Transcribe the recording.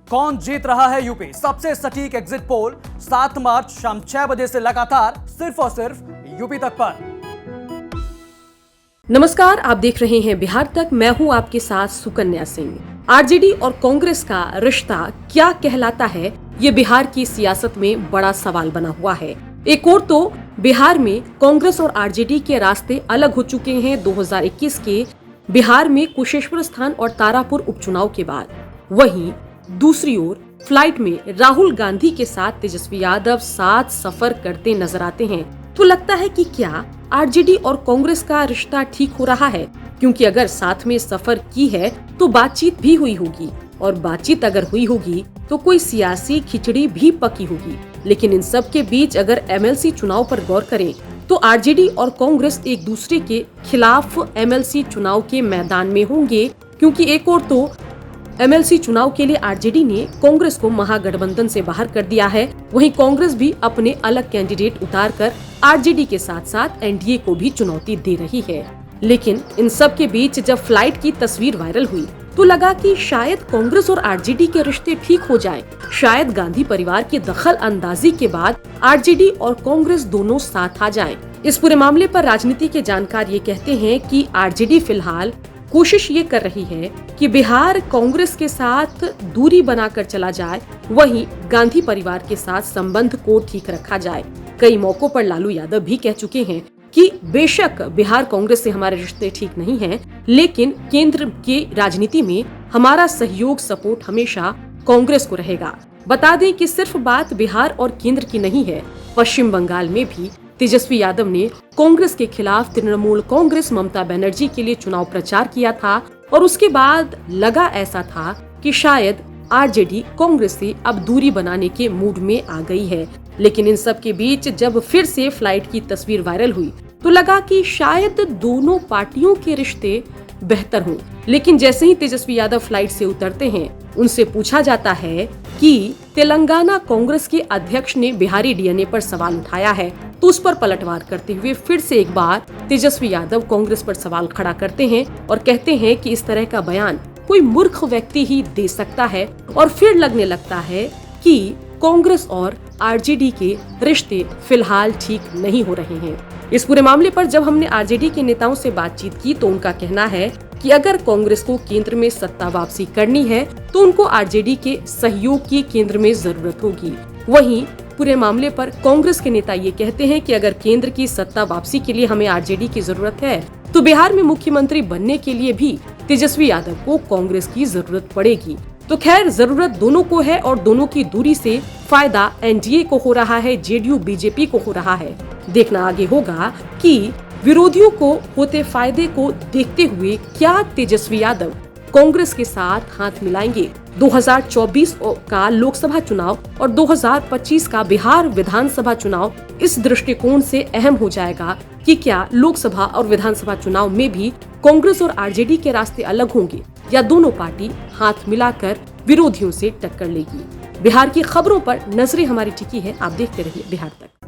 कौन जीत रहा है यूपी? सबसे सटीक एग्जिट पोल 7 मार्च शाम 6 बजे से लगातार सिर्फ और सिर्फ यूपी तक पर। नमस्कार, आप देख रहे हैं बिहार तक। मैं हूं आपके साथ सुकन्या सिंह। आरजेडी और कांग्रेस का रिश्ता क्या कहलाता है, ये बिहार की सियासत में बड़ा सवाल बना हुआ है। एक और तो बिहार में कांग्रेस और आरजेडी के रास्ते अलग हो चुके हैं 2021 के बिहार में कुशेश्वर स्थान और तारापुर उपचुनाव के बाद। वहीं दूसरी ओर फ्लाइट में राहुल गांधी के साथ तेजस्वी यादव साथ सफर करते नजर आते हैं। तो लगता है कि क्या आरजेडी और कांग्रेस का रिश्ता ठीक हो रहा है, क्योंकि अगर साथ में सफर की है तो बातचीत भी हुई होगी, और बातचीत अगर हुई होगी तो कोई सियासी खिचड़ी भी पकी होगी। लेकिन इन सब के बीच अगर एमएलसी चुनाव पर गौर करें तो आरजेडी और कांग्रेस एक दूसरे के खिलाफ एमएलसी चुनाव के मैदान में होंगे, क्योंकि एक और तो एमएलसी चुनाव के लिए आरजेडी ने कांग्रेस को महागठबंधन से बाहर कर दिया है, वहीं कांग्रेस भी अपने अलग कैंडिडेट उतारकर आरजेडी के साथ साथ एनडीए को भी चुनौती दे रही है। लेकिन इन सब के बीच जब फ्लाइट की तस्वीर वायरल हुई तो लगा कि शायद कांग्रेस और आरजेडी के रिश्ते ठीक हो जाएं। शायद गांधी परिवार की दखल अंदाजी के बाद आरजेडी और कांग्रेस दोनों साथ आ जाएं। इस पूरे मामले पर राजनीति के जानकार ये कहते हैं कि आरजेडी फिलहाल कोशिश ये कर रही है कि बिहार कांग्रेस के साथ दूरी बनाकर चला जाए, वहीं गांधी परिवार के साथ संबंध को ठीक रखा जाए। कई मौकों पर लालू यादव भी कह चुके हैं कि बेशक बिहार कांग्रेस से हमारे रिश्ते ठीक नहीं हैं, लेकिन केंद्र की राजनीति में हमारा सहयोग सपोर्ट हमेशा कांग्रेस को रहेगा। बता दें कि सिर्फ बात बिहार और केंद्र की नहीं है। पश्चिम बंगाल में भी तेजस्वी यादव ने कांग्रेस के खिलाफ तृणमूल कांग्रेस ममता बनर्जी के लिए चुनाव प्रचार किया था, और उसके बाद लगा ऐसा था कि शायद आरजेडी कांग्रेस से अब दूरी बनाने के मूड में आ गई है। लेकिन इन सब के बीच जब फिर से फ्लाइट की तस्वीर वायरल हुई तो लगा कि शायद दोनों पार्टियों के रिश्ते बेहतर हों। लेकिन जैसे ही तेजस्वी यादव फ्लाइट से उतरते हैं, उनसे पूछा जाता है कि तेलंगाना कांग्रेस के अध्यक्ष ने बिहारी डीएनए पर सवाल उठाया है, तो उस पर पलटवार करते हुए फिर से एक बार तेजस्वी यादव कांग्रेस पर सवाल खड़ा करते हैं और कहते हैं कि इस तरह का बयान कोई मूर्ख व्यक्ति ही दे सकता है। और फिर लगने लगता है कि कांग्रेस और आरजेडी के रिश्ते फिलहाल ठीक नहीं हो रहे हैं। इस पूरे मामले पर जब हमने आरजेडी के नेताओं से बातचीत की तो उनका कहना है कि अगर कांग्रेस को केंद्र में सत्ता वापसी करनी है तो उनको आरजेडी के सहयोग की केंद्र में जरूरत होगी। वहीं पूरे मामले पर कांग्रेस के नेता ये कहते हैं कि अगर केंद्र की सत्ता वापसी के लिए हमें आरजेडी की जरूरत है तो बिहार में मुख्यमंत्री बनने के लिए भी तेजस्वी यादव को कांग्रेस की जरूरत पड़ेगी। तो खैर, जरूरत दोनों को है और दोनों की दूरी से फायदा एनडीए को हो रहा है, जेडीयू बीजेपी को हो रहा है। देखना आगे होगा कि विरोधियों को होते फायदे को देखते हुए क्या तेजस्वी यादव कांग्रेस के साथ हाथ मिलाएंगे। 2024 का लोकसभा चुनाव और 2025 का बिहार विधानसभा चुनाव इस दृष्टिकोण से अहम हो जाएगा कि क्या लोकसभा और विधानसभा चुनाव में भी कांग्रेस और आरजेडी के रास्ते अलग होंगे, या दोनों पार्टी हाथ मिलाकर विरोधियों से टक्कर लेगी। बिहार की खबरों पर नजरें हमारी टिकी है। आप देखते रहिए बिहार तक।